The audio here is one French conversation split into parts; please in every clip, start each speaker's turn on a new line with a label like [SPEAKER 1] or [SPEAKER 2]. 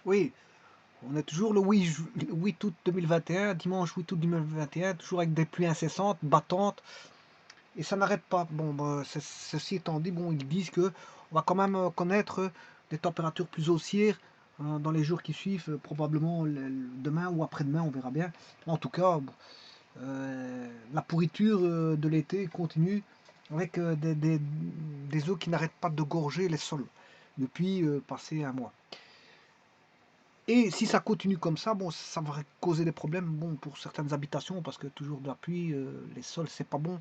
[SPEAKER 1] Oui, on est toujours le 8 août 2021, dimanche 8 août 2021, toujours avec des pluies incessantes, battantes, et ça n'arrête pas. Bon, bah, ceci étant dit, bon, ils disent que on va quand même connaître des températures plus haussières dans les jours qui suivent, probablement demain ou après-demain, on verra bien. En tout cas, bon, la pourriture de l'été continue avec des eaux qui n'arrêtent pas de gorger les sols depuis passé un mois. Et si ça continue comme ça, bon, ça va causer des problèmes, bon, pour certaines habitations, parce que toujours de la pluie, les sols, c'est pas bon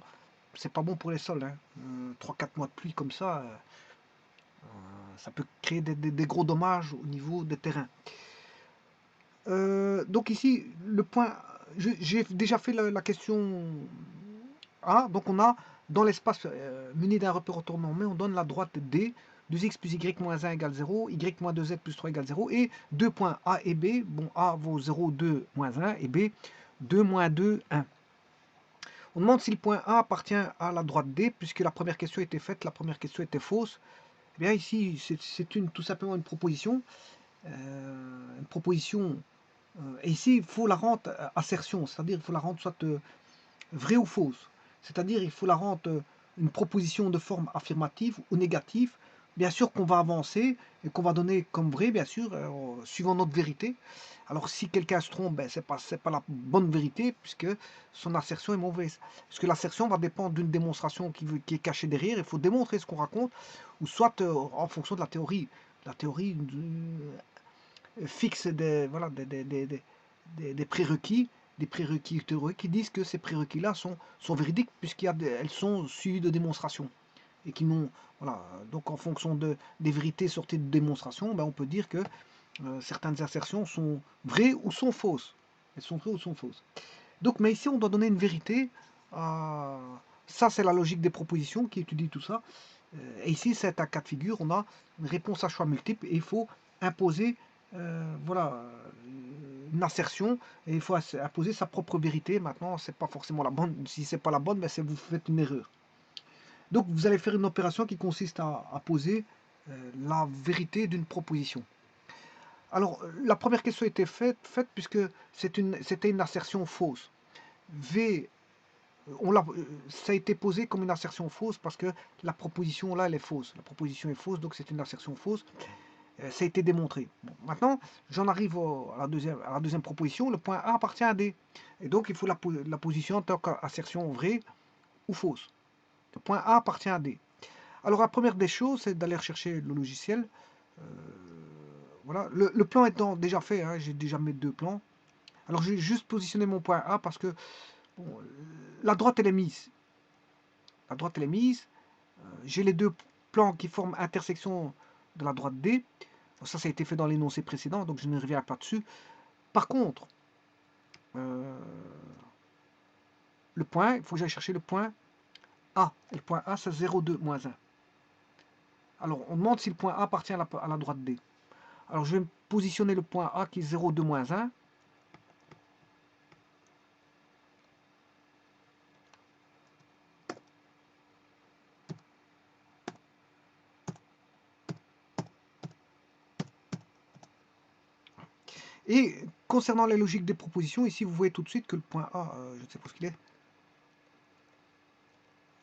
[SPEAKER 1] pour les sols, hein. 3-4 mois de pluie comme ça peut créer des gros dommages au niveau des terrains. Donc ici, le point, j'ai déjà fait la question A, donc on a dans l'espace muni d'un repère retournement, mais on donne la droite D, 2x plus y moins 1 égale 0, y moins 2z plus 3 égale 0, et deux points A et B, bon A vaut 0, 2, moins 1, et B, 2, moins 2, 1. On demande si le point A appartient à la droite D, puisque la première question était faite, la première question était fausse. Eh bien ici, c'est tout simplement une proposition, et ici il faut la rendre assertion, c'est-à-dire il faut la rendre soit vraie ou fausse. C'est-à-dire il faut la rendre une proposition de forme affirmative ou négative. Bien sûr qu'on va avancer et qu'on va donner comme vrai, bien sûr, suivant notre vérité. Alors si quelqu'un se trompe, ben, c'est pas la bonne vérité puisque son assertion est mauvaise. Parce que l'assertion va dépendre d'une démonstration qui est cachée derrière. Il faut démontrer ce qu'on raconte, ou soit en fonction de la théorie. La théorie fixe voilà, des prérequis, théoriques qui disent que ces prérequis-là sont véridiques puisqu'elles sont suivies de démonstrations. Et qui n'ont, voilà, donc en fonction des vérités sorties de démonstration, ben on peut dire que certaines assertions sont vraies ou sont fausses. Elles sont vraies ou sont fausses. Donc, mais ici, on doit donner une vérité. euh, Ça, c'est la logique des propositions qui étudie tout ça. Et ici, c'est un cas de figure. On a une réponse à choix multiple et il faut imposer voilà, une assertion et il faut imposer sa propre vérité. Maintenant, c'est pas forcément la bonne. Si c'est pas la bonne, ben vous faites une erreur. Donc, vous allez faire une opération qui consiste à poser la vérité d'une proposition. Alors, la première question était faite puisque c'était une assertion fausse. V, ça a été posé comme une assertion fausse parce que la proposition là, elle est fausse. La proposition est fausse, donc c'est une assertion fausse. Ça a été démontré. Bon, maintenant, j'en arrive à la deuxième proposition. Le point A appartient à D. Et donc, il faut la position en tant qu'assertion vraie ou fausse. Le point A appartient à D. Alors, la première des choses, c'est d'aller rechercher le logiciel. Euh, voilà. Le plan étant déjà fait, hein, j'ai déjà mis deux plans. Alors, j'ai juste positionné mon point A parce que bon, la droite, elle est mise. La droite, elle est mise. J'ai les deux plans qui forment intersection de la droite D. Ça a été fait dans l'énoncé précédent, donc je ne reviens pas dessus. Par contre, euh, le point, il faut que j'aille chercher le point A. Et le point A, c'est 0,2 moins 1. Alors, on demande si le point A appartient à la droite D. Alors, je vais positionner le point A qui est 0,2 moins 1. Et concernant les logiques des propositions, ici, vous voyez tout de suite que le point A, je ne sais pas ce qu'il est.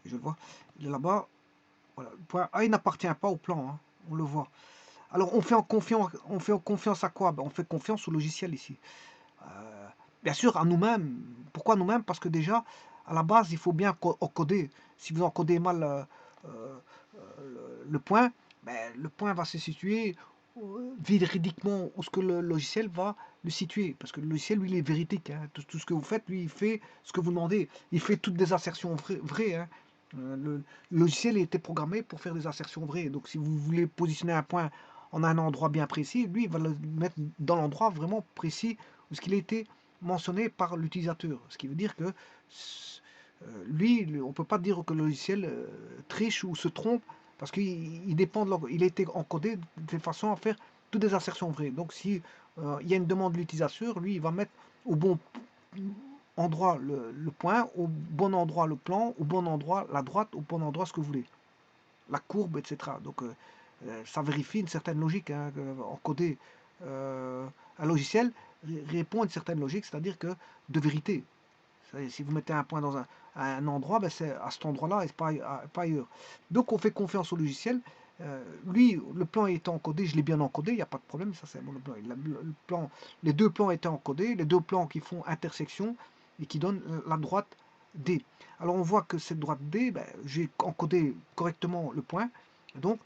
[SPEAKER 1] Je le vois. Il est là-bas. Voilà. Le point A, il n'appartient pas au plan. Hein. On le voit. Alors, on fait confiance à quoi? Ben, on fait confiance au logiciel ici. Euh, Bien sûr, à nous-mêmes. Pourquoi nous-mêmes? Parce que déjà, à la base, il faut bien encoder. Si vous encodez mal euh, le point, ben, le point va se situer véridiquement où ce que le logiciel va le situer. Parce que le logiciel, lui, il est véridique. Hein. Tout ce que vous faites, lui, il fait ce que vous demandez. Il fait toutes des assertions vraies. Hein. Le logiciel a été programmé pour faire des assertions vraies. Donc, si vous voulez positionner un point en un endroit bien précis, lui, il va le mettre dans l'endroit vraiment précis où ce qu'il a été mentionné par l'utilisateur. Ce qui veut dire que lui, on ne peut pas dire que le logiciel triche ou se trompe parce qu'il dépend il a été encodé de façon à faire toutes des assertions vraies. Donc si il y a une demande de l'utilisateur, lui, il va mettre au bon endroit le point, au bon endroit le plan, au bon endroit la droite, au bon endroit ce que vous voulez. La courbe, etc. Donc ça vérifie une certaine logique hein, encodée un logiciel répond à une certaine logique, c'est-à-dire que de vérité. Si vous mettez un point dans à un endroit, ben c'est à cet endroit-là et pas ailleurs. Donc on fait confiance au logiciel. Lui, le plan étant encodé, je l'ai bien encodé, il n'y a pas de problème, ça c'est bon, le plan, les deux plans étaient encodés, les deux plans qui font intersection et qui donnent la droite D. Alors on voit que cette droite D, ben, j'ai encodé correctement le point, donc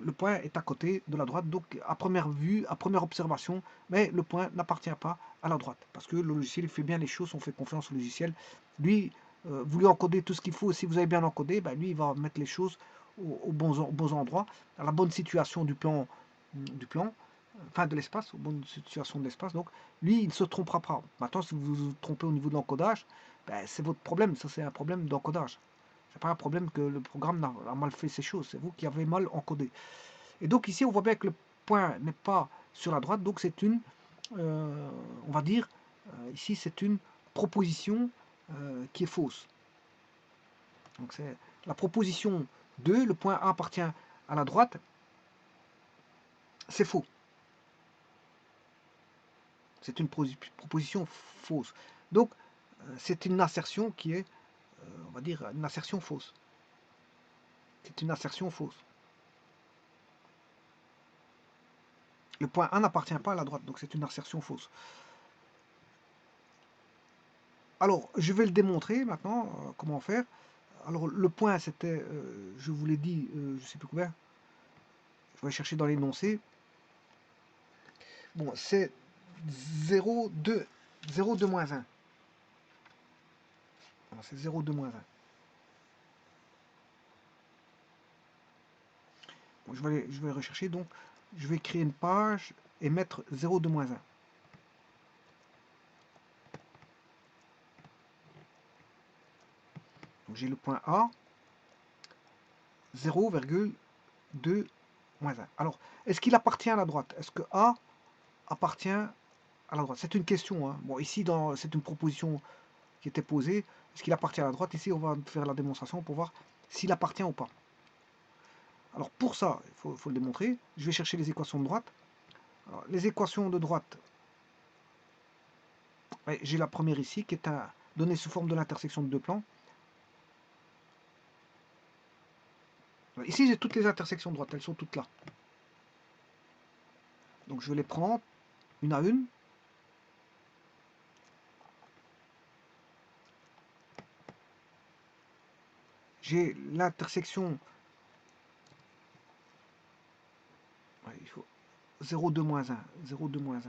[SPEAKER 1] le point est à côté de la droite, donc à première vue, à première observation, mais le point n'appartient pas à la droite, parce que le logiciel il fait bien les choses, on fait confiance au logiciel. Lui, vous lui encodez tout ce qu'il faut, si vous avez bien encodé, ben, lui il va mettre les choses aux bons endroits, à la bonne situation du plan, enfin de l'espace, aux bonnes situations de l'espace, donc lui il ne se trompera pas. Maintenant si vous vous trompez au niveau de l'encodage, ben, c'est votre problème, ça c'est un problème d'encodage. C'est pas un problème que le programme a mal fait ses choses, c'est vous qui avez mal encodé. Et donc ici, on voit bien que le point n'est pas sur la droite, donc c'est une, on va dire, ici c'est une proposition qui est fausse. Donc c'est la proposition 2, le point A appartient à la droite, c'est faux. C'est une proposition fausse. Donc c'est une assertion qui est, on va dire, une assertion fausse. C'est une assertion fausse. Le point A n'appartient pas à la droite, donc c'est une assertion fausse. Alors, je vais le démontrer maintenant, comment faire. Alors, le point, c'était, je vous l'ai dit, je ne sais plus combien, je vais chercher dans l'énoncé. Bon, c'est 0,2 moins 1. C'est 0,2 moins 1. Bon, je vais rechercher, donc je vais créer une page et mettre 0,2 moins 1. Donc j'ai le point A, 0,2 moins 1. Alors, est-ce qu'il appartient à la droite? Est-ce que A appartient à la droite? C'est une question. Hein. Bon, ici, c'est une proposition qui était posée. Est-ce qu'il appartient à la droite? Ici, on va faire la démonstration pour voir s'il appartient ou pas. Alors, pour ça, il faut le démontrer. Je vais chercher les équations de droite. Alors, les équations de droite, j'ai la première ici, qui est donnée sous forme de l'intersection de deux plans. Ici, j'ai toutes les intersections de droite, elles sont toutes là. Donc, je vais les prendre une à une. J'ai l'intersection, il faut 0,2 moins 1, 0,2 moins 1.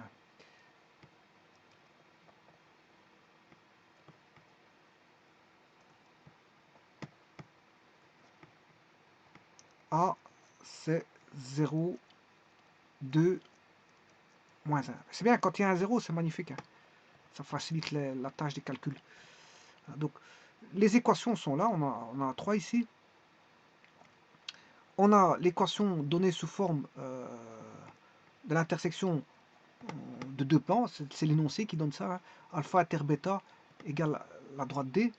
[SPEAKER 1] A, c'est 0,2 moins 1. C'est bien, quand il y a un 0, c'est magnifique. Hein. Ça facilite la tâche des calculs. Donc, les équations sont là, on a 3 ici. On a l'équation donnée sous forme de l'intersection de deux plans, c'est l'énoncé qui donne ça, hein. Alpha inter bêta égale la droite D.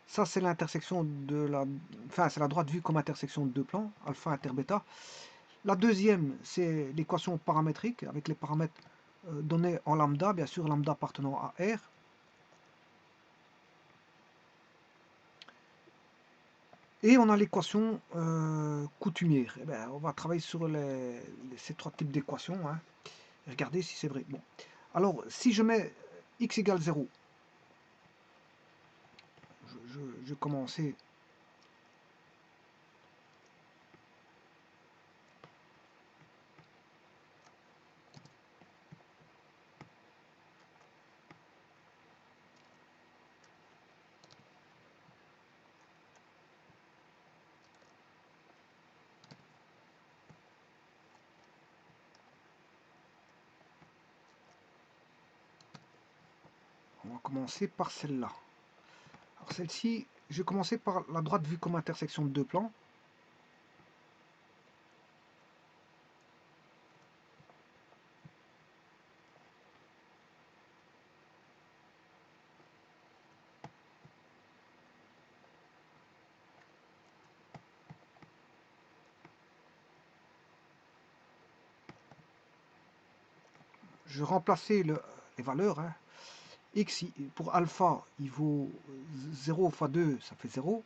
[SPEAKER 1] Ça, c'est l'intersection de la... Enfin, c'est la droite vue comme intersection de deux plans, alpha inter bêta. La deuxième, c'est l'équation paramétrique, avec les paramètres donnés en lambda, bien sûr, lambda appartenant à R. Et on a l'équation coutumière. Eh bien, on va travailler sur ces trois types d'équations. Hein. Regardez si c'est vrai. Bon. Alors, si je mets x égale 0, je vais commencer. On va commencer par celle-là. Alors celle-ci, je vais commencer par la droite vue comme intersection de deux plans. je remplaçais les valeurs. Hein. X, pour alpha, il vaut 0 fois 2, ça fait 0.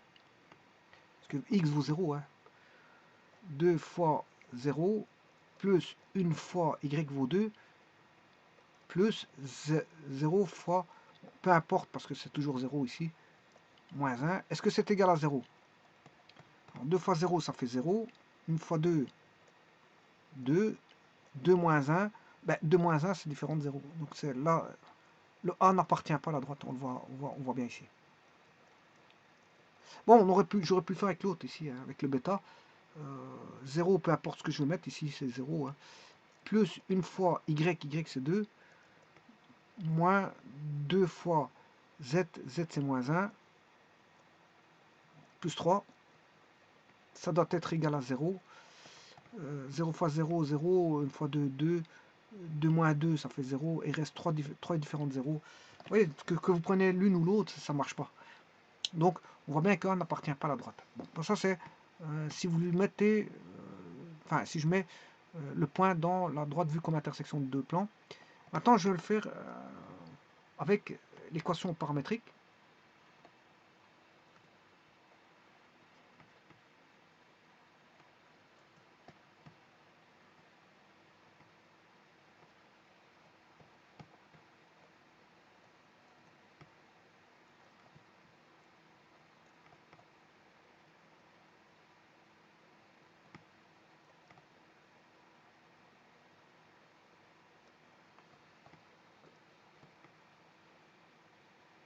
[SPEAKER 1] Parce que X vaut 0. Hein. 2 fois 0, plus 1 fois Y vaut 2, plus 0 fois, peu importe, parce que c'est toujours 0 ici, moins 1. Est-ce que c'est égal à 0? Alors, 2 fois 0, ça fait 0. 1 fois 2, 2. 2 moins 1. Ben, 2 moins 1, c'est différent de 0. Donc c'est là, le A n'appartient pas à la droite, on voit bien ici. Bon, j'aurais pu le faire avec l'autre ici, hein, avec le bêta. 0, peu importe ce que je vais mettre, ici c'est 0. Hein. Plus une fois Y c'est 2. Moins 2 fois Z c'est moins 1. Plus 3. Ça doit être égal à 0. 0 fois 0, 0. 1 fois 2, 2. 2 moins 2, ça fait 0. Et il reste 3 différentes 0. Vous voyez, que vous prenez l'une ou l'autre, ça ne marche pas. Donc, on voit bien qu'un n'appartient pas à la droite. Bon, ça c'est si vous lui mettez, enfin, si je mets le point dans la droite vue comme intersection de deux plans. Maintenant, je vais le faire avec l'équation paramétrique.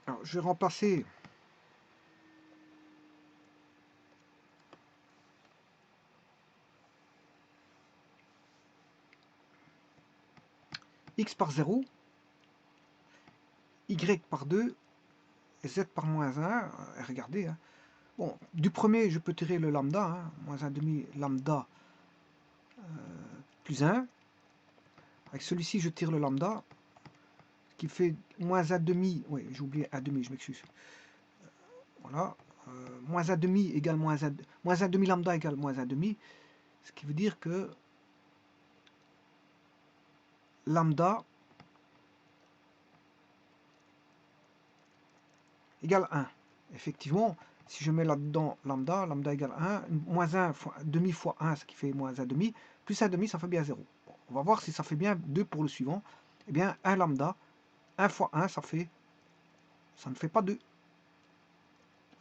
[SPEAKER 1] Alors, je vais remplacer x par 0, y par 2, et z par moins 1. Et regardez, hein. Bon, du premier, je peux tirer le lambda, hein, moins 1 demi lambda plus 1. Avec celui-ci, je tire le lambda, qui fait moins 1 demi, oui, j'ai oublié 1 demi, je m'excuse. Voilà, moins 1 demi égale moins 1 demi lambda égale moins 1 demi, ce qui veut dire que lambda égale 1. Effectivement, si je mets là-dedans lambda, lambda égale 1, moins 1 fois, demi fois 1, ce qui fait moins 1 demi, plus 1 demi, ça fait bien 0. Bon, on va voir si ça fait bien 2 pour le suivant. Eh bien, 1 lambda, 1 fois 1, ça ne fait pas 2.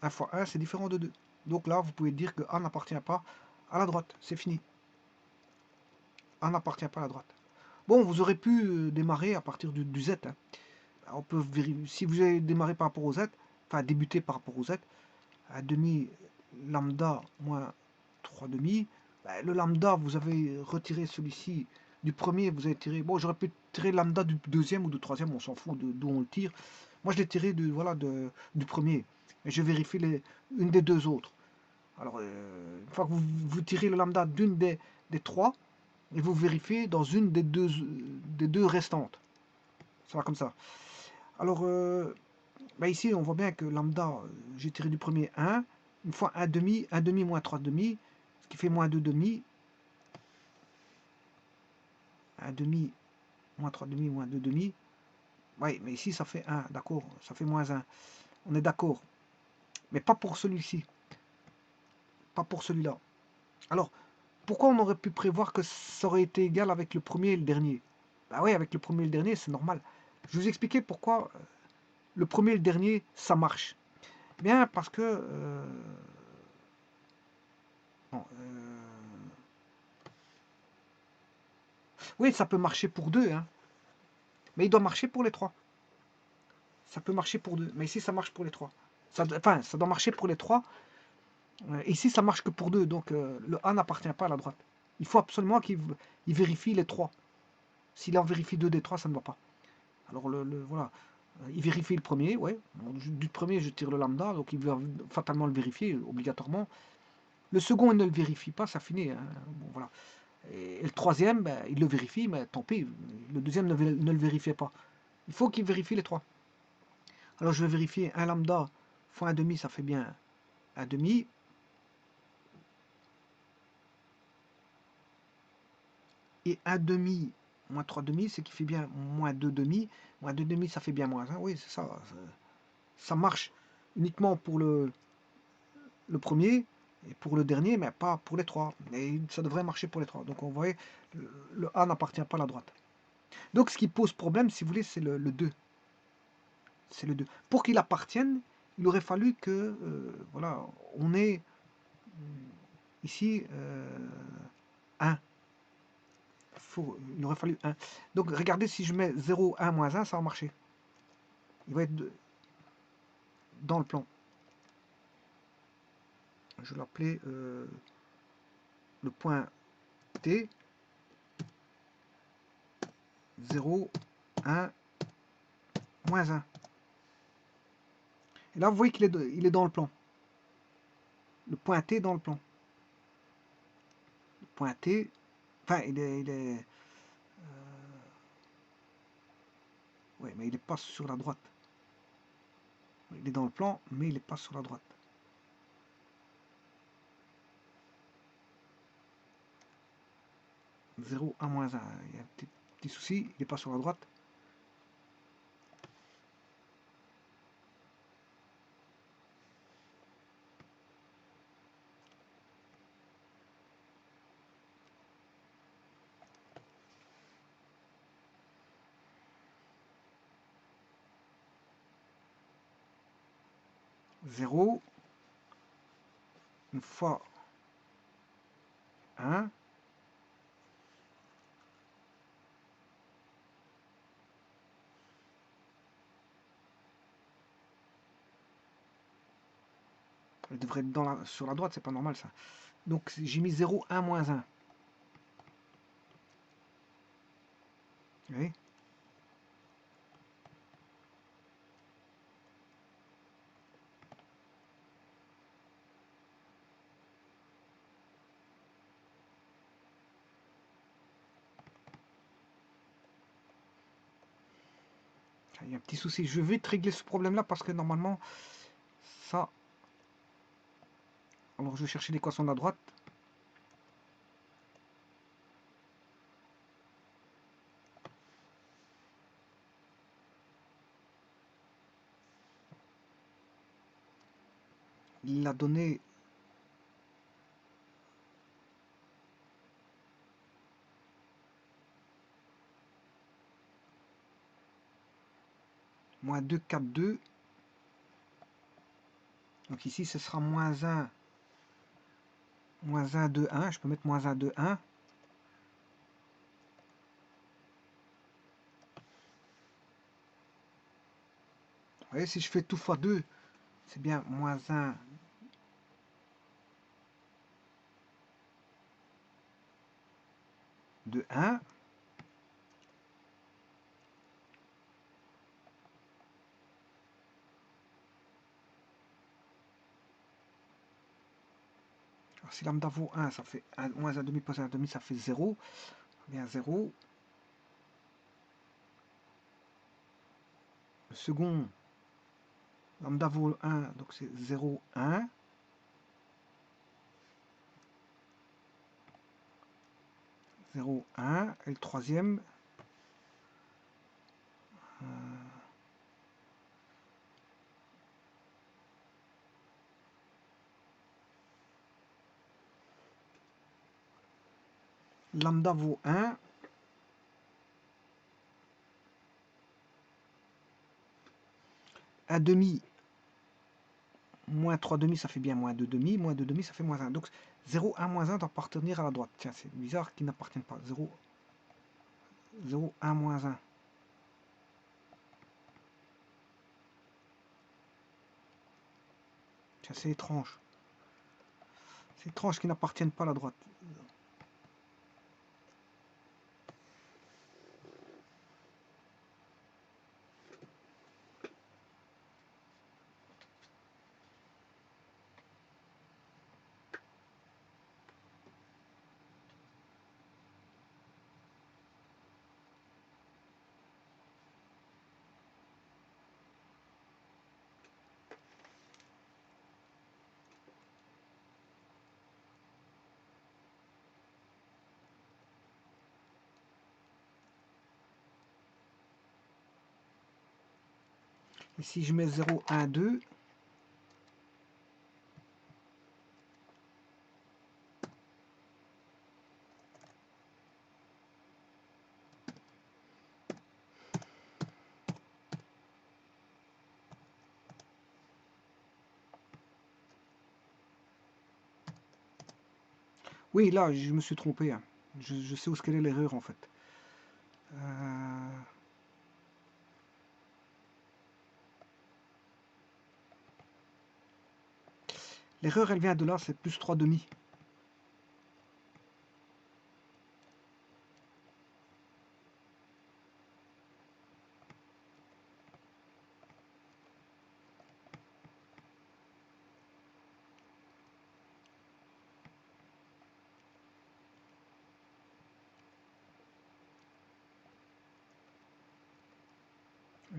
[SPEAKER 1] 1 fois 1, c'est différent de 2. Donc là, vous pouvez dire que A n'appartient pas à la droite. C'est fini. A n'appartient pas à la droite. Bon, vous aurez pu démarrer à partir du Z. Hein. On peut vérifier, si vous avez démarré par rapport au Z, enfin débuté par rapport au Z, 1 demi lambda moins 3 demi, ben, le lambda, vous avez retiré celui-ci du premier, vous avez tiré, bon, j'aurais pu tirer lambda du deuxième ou du troisième, on s'en fout d'où on le tire. Moi, je l'ai tiré du premier, et je vérifie une des deux autres. Alors, une fois que vous tirez le lambda d'une des trois, et vous vérifiez dans une des deux restantes. Ça va comme ça. Alors, ben ici, on voit bien que lambda, j'ai tiré du premier 1, une fois 1 demi moins 3 demi, ce qui fait moins 2 demi. 1 demi moins 3 demi moins 2 demi. Oui, mais ici, ça fait 1, d'accord, ça fait moins 1. On est d'accord. Mais pas pour celui-ci. Pas pour celui-là. Alors, pourquoi on aurait pu prévoir que ça aurait été égal avec le premier et le dernier? Bah oui, avec le premier et le dernier, c'est normal. Je vais vous expliquer pourquoi le premier et le dernier, ça marche. Bien, parce que... oui, ça peut marcher pour 2, hein. Mais il doit marcher pour les 3. Ça peut marcher pour 2. Mais ici, ça marche pour les 3. Enfin, ça doit marcher pour les 3. Ici, ça marche que pour 2. Donc, le A n'appartient pas à la droite. Il faut absolument qu'il vérifie les 3. S'il en vérifie 2 des 3, ça ne va pas. Alors, voilà. Il vérifie le premier, ouais. Du premier, je tire le lambda, donc il va fatalement le vérifier, obligatoirement. Le second, il ne le vérifie pas, ça finit. Hein. Bon, voilà. Et le troisième, ben, il le vérifie, mais tant pis. Le deuxième ne le vérifiait pas. Il faut qu'il vérifie les 3. Alors, je vais vérifier 1 lambda fois 1 demi, ça fait bien 1 demi. Et 1 demi Moins 3 demi, c'est qui fait bien moins 2 demi. Moins 2 demi, ça fait bien moins 1. Oui, c'est ça. Ça marche uniquement pour le premier et pour le dernier, mais pas pour les trois. Et ça devrait marcher pour les trois. Donc on voit, le A n'appartient pas à la droite. Donc ce qui pose problème, si vous voulez, c'est le 2. C'est le 2. Pour qu'il appartienne, il aurait fallu que, voilà, on ait ici 1. Il aurait fallu 1. Donc regardez, si je mets 0, 1, moins 1, ça va marcher. Il va être dans le plan. Je vais l'appeler le point T, 0, 1, moins 1. Et là, vous voyez qu'il est dans le plan. Le point T dans le plan. Le point T, enfin, oui, mais il n'est pas sur la droite. Il est dans le plan, mais il n'est pas sur la droite. « 0, 1, moins 1. Il y a un petit souci, il n'est pas sur la droite. Zéro, une fois 1, elle devrait être sur la droite, c'est pas normal ça. Donc j'ai mis 0, 1, moins 1. Vous voyez ? Il y a un petit souci. Je vais te régler ce problème-là parce que normalement, ça... Alors je vais chercher l'équation de la droite. Il a donné... moins 2, 4, 2. Donc ici, ce sera moins 1, 2, 1. Je peux mettre moins 1, 2, 1. Vous voyez, si je fais tout fois 2, c'est bien moins 1, 2, 1. Alors, si lambda vaut 1, ça fait 1, moins 1 demi plus 1 demi, ça fait 0. Bien 0. Le second, lambda vaut 1, donc c'est 0, 1. « 0, 1. Et le troisième, lambda vaut 1. Un demi, moins 3 demi, ça fait bien moins 2 demi. Moins 2 demi, ça fait moins 1. Donc 0, 1, moins 1 doit appartenir à la droite. Tiens, c'est bizarre qu'ils n'appartiennent pas. 0, 0, 1, moins 1. Tiens, c'est étrange. C'est étrange qu'ils n'appartiennent pas à la droite. Et si je mets 0, 1, 2, oui, là, je me suis trompé. Hein. Je sais où est l'erreur, en fait. L'erreur, elle vient de là, c'est plus 3 demi.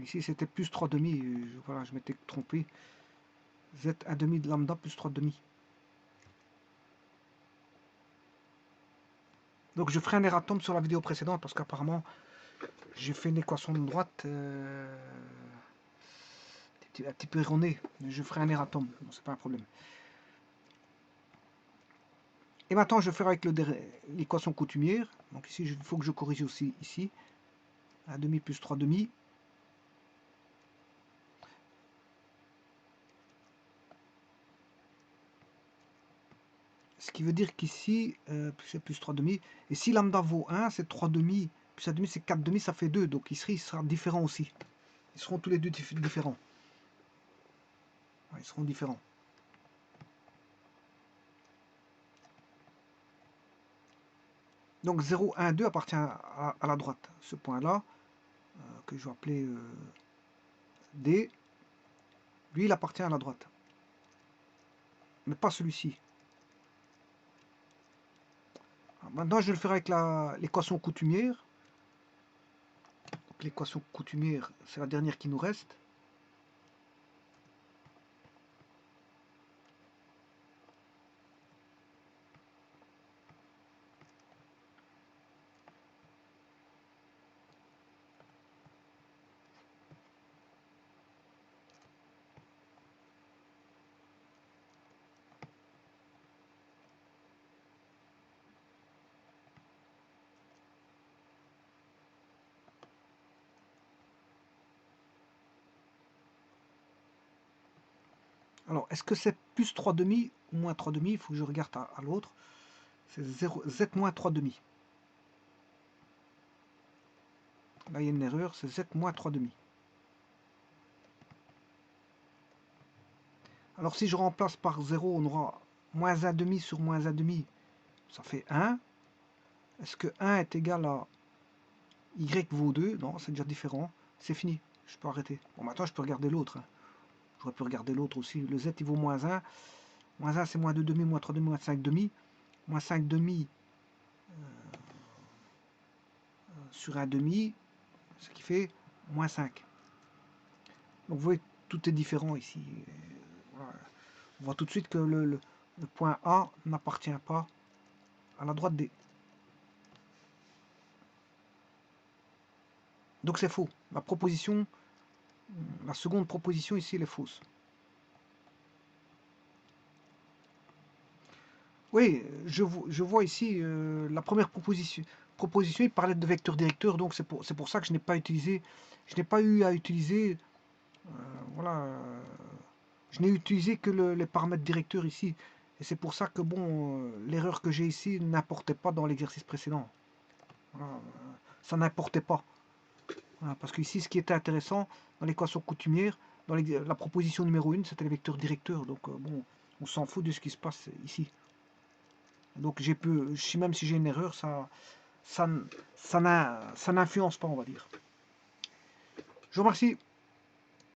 [SPEAKER 1] Ici, c'était plus 3 demi. Voilà, je m'étais trompé. Z 1 demi de lambda plus 3 demi. Donc, je ferai un erratum sur la vidéo précédente parce qu'apparemment, j'ai fait une équation de droite un petit peu erronée. Je ferai un erratum. Bon, c'est pas un problème. Et maintenant, je vais faire avec l'équation coutumière. Donc ici, il faut que je corrige aussi ici. 1 demi plus 3 demi. Ce qui veut dire qu'ici, c'est plus 3 demi. Et si lambda vaut 1, c'est 3 demi. Plus 1 demi, c'est 4 demi, ça fait 2. Donc ici, il sera différent aussi. Ils seront tous les deux différents. Ouais, ils seront différents. Donc 0, 1, 2 appartient à la droite. Ce point-là, que je vais appeler D, lui, il appartient à la droite. Mais pas celui-ci. Maintenant, je vais le faire avec l'équation coutumière. L'équation coutumière, c'est la dernière qui nous reste. Alors, est-ce que c'est plus 3 demi ou moins 3 demi? Il faut que je regarde à l'autre. C'est Z moins 3 demi. Là, il y a une erreur, c'est Z moins 3 demi. Alors, si je remplace par 0, on aura moins 1 demi sur moins 1 demi. Ça fait 1. Est-ce que 1 est égal à Y vaut 2? Non, c'est déjà différent. C'est fini. Je peux arrêter. Bon, maintenant, je peux regarder l'autre. Hein. J'aurais pu regarder l'autre aussi. Le Z, il vaut moins 1. Moins 1, c'est moins 2 demi, moins 3 demi, moins 5 demi. Moins 5 demi sur 1 demi, ce qui fait moins 5. Donc vous voyez, tout est différent ici. Voilà. On voit tout de suite que le point A n'appartient pas à la droite D. Donc c'est faux. La proposition, la seconde proposition ici, elle est fausse. Oui, je vois ici la première proposition, il parlait de vecteur directeur, donc c'est pour ça que je n'ai pas utilisé, je n'ai pas eu à utiliser, voilà, je n'ai utilisé que les paramètres directeurs ici. Et c'est pour ça que bon, l'erreur que j'ai ici n'importait pas dans l'exercice précédent. Voilà, ça n'importait pas. Voilà, parce qu'ici, ce qui était intéressant dans l'équation coutumière, dans la proposition numéro 1, c'était les vecteurs directeurs. Donc bon, on s'en fout de ce qui se passe ici. Donc même si j'ai une erreur, ça n'influence pas, on va dire. Je vous remercie.